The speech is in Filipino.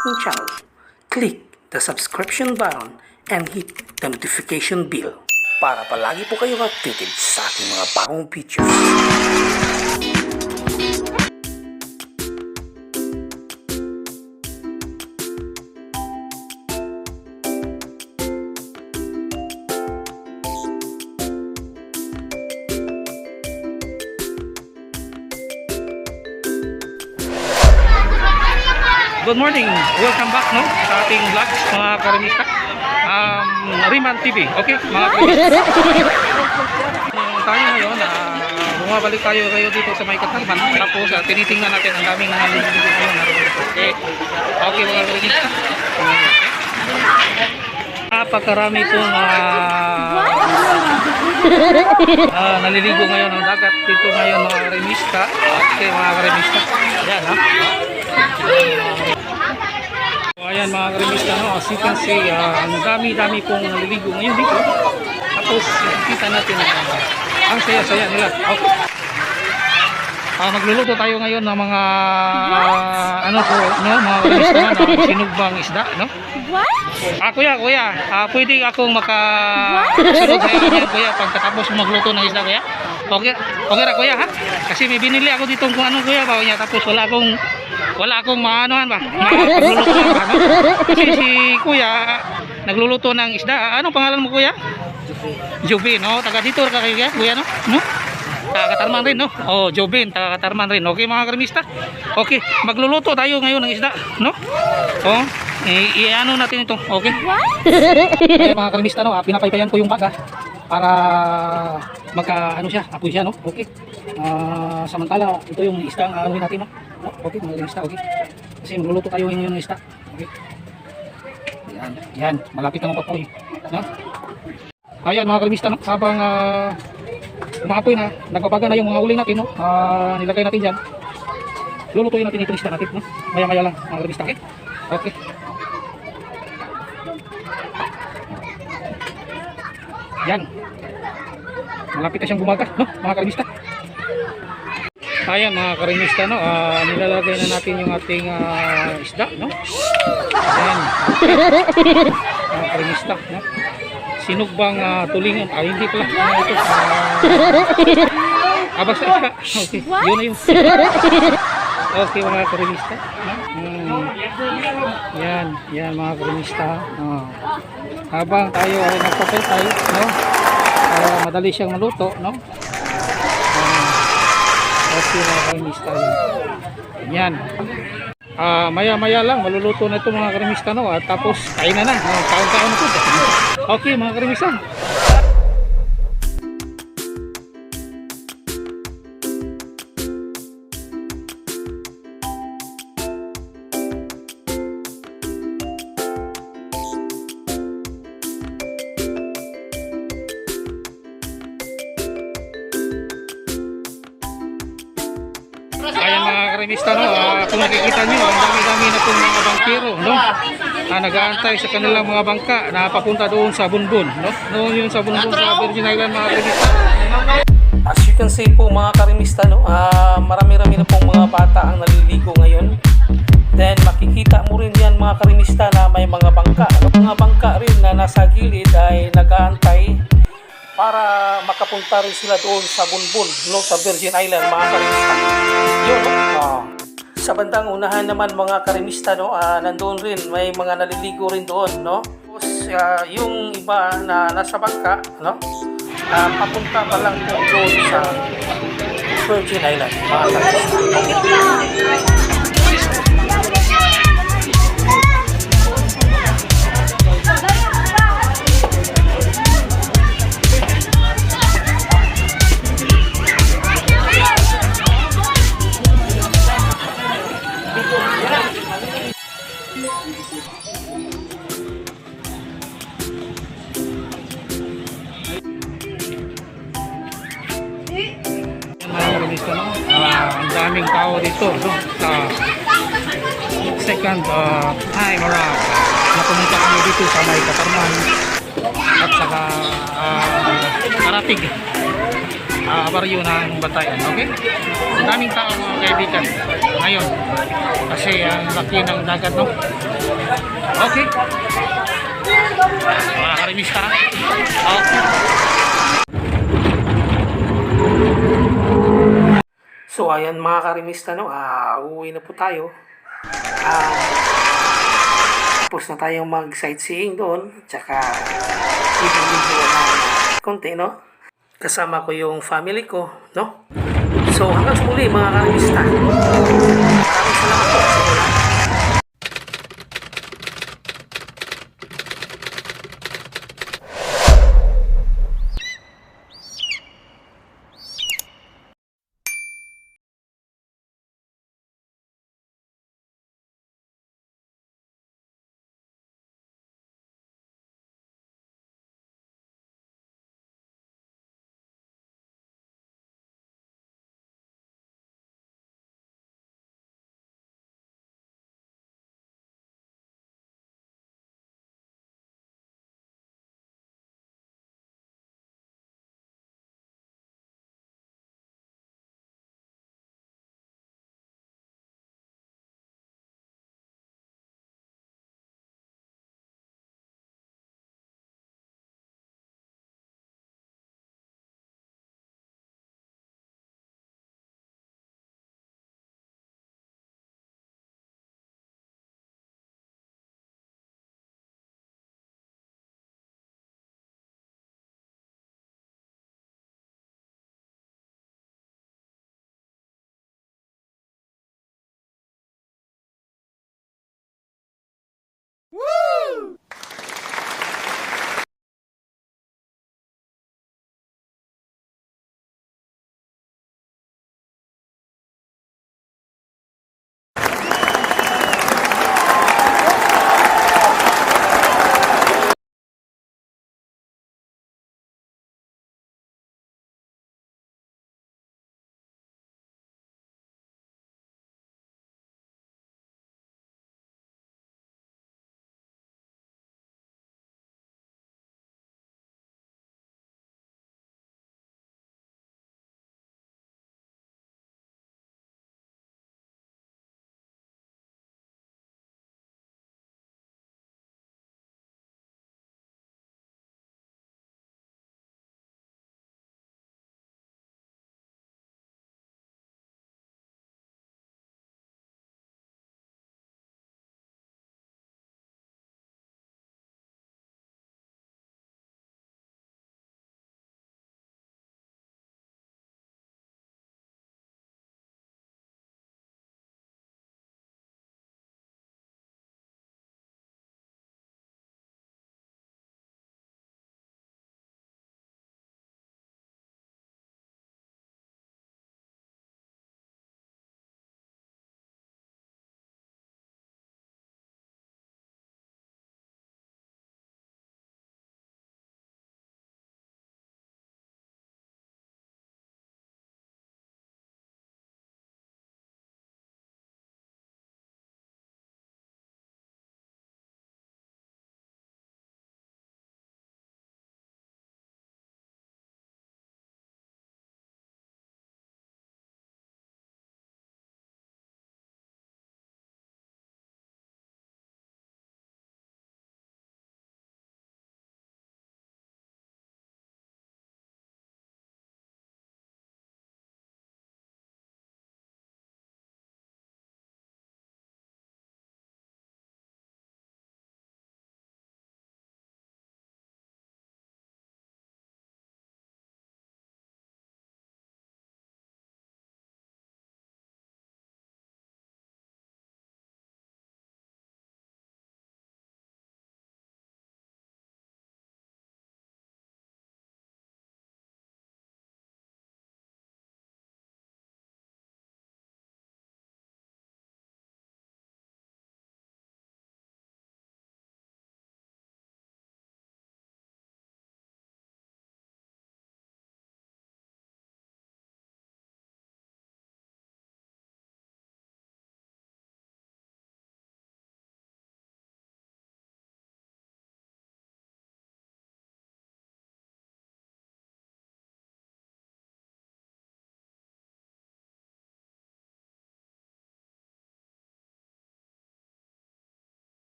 aking channel, click the subscription button and hit the notification bell para palagi po kayong updated sa aking mga bagong videos. Good morning! Welcome back no sa ating vlogs mga karimista. Riman TV. Okay mga karimista. Tayo ngayon bumabalik tayo dito sa may Katarman. Tapos tinitingnan natin ang daming naliligo ngayon. Okay. Okay mga karimista. Napakarami pong naliligo ngayon ng dagat dito ngayon mga karimista. Okay mga karimista. Ayan ha. So, ayan mga karimista, no? As you can see, ang dami-dami pong naliligo ngayon dito. Tapos kita natin ang saya-saya nila. Okay. Magluluto tayo ngayon ng mga mga karimista na sinugbang isda, no? Kuya, pwede akong makasunod sa inyo kuya pagkatapos magluto ng isda kuya? Okay ra kuya ha? Kasi may binili ako dito kung anong kuya ba niya, tapos wala akong maanohan ba? Nagluluto lang ba, no? Kasi si kuya nagluluto ng isda. Anong pangalan mo kuya? Jobin, no? Taga dito ka kuya, no? Taga Katarman rin, no? Oh, Jobin, taga Katarman rin. Okay mga karimista? Okay, magluluto tayo ngayon ng isda, no? Oh, i-ano natin ito, okay? Okay mga karimista, no? Pinapaypayan ko yung baga para apoy siya, no? Okay. Samantala, ito yung isda ang anuhin natin, no? Okay, mga karimista, okay. Kasi magluluto tayo ngayon ng isda. Okay. Yan, malapit na mapapoy, no? Ayan mga karimista, no? Habang umapoy na, nagpapaga na yung mga uling natin, no? Nilagay natin dyan. Lulutuin natin itong isda natin, no? Maya-maya lang mga karimista, okay? Okay. Yan. Malapit na siyang bumaga, no? Mga karimista. Ayan mga karimista, no? Nilalagay na natin yung ating isda, no? Ayan. Mga karimista, no? Sinugbang tulingan. Hindi pala. Ito. Basta isda. Okay. Yun na yun. Okay mga karimista. Yan mga karimista. Habang tayo ay nagpapay, no? Madali siyang maluto, no? Okay mga karimista. Yan. Maya-maya lang maluluto na ito mga karimista, no? At tapos kain na. Kaon-kaon na po. Okay mga karimista. Ayan mga karimista, no? Kung nakikita nyo, ang dami-dami na pong mga bangkero, no? Nag-aantay sa kanilang mga bangka na papunta doon sa Bunbun, no? Noon yun sa Bunbun sa Virgin Island mga karimista. As you can see po mga karimista, no? Marami-rami na pong mga bata ang naliligo ngayon. Then makikita mo rin yan mga karimista na may mga bangka, no? Mga bangka rin na nasa gilid ay nag-aantay para makapunta rin sila doon sa Bunbun, no? Sa Virgin Island mga karimista. Yun, no? Sa bandang unahan naman mga karimista, no? Nandoon rin may mga naliligo rin doon, no? Tapos yung iba na nasa bangka, no? Papunta pa lang po doon sa Virgin Island mga karimista. Okay. Ang daming tao dito, no? Sa second time around na pumunta kami dito sa may Katarman at saka Karatig. baryo ng Batayan. Okay? Ang daming tao mga kaibigan ngayon kasi ang laki ng dagat, no? Okay. Mga karimista. Okay. So ayan mga karimista, no, uuwi na po tayo. Tapos na tayong mag-sightseeing doon. Tsaka video na konti, no? Kasama ko yung family ko, no? So hanggang sa muli mga karimista. Maraming salamat po sa lahat.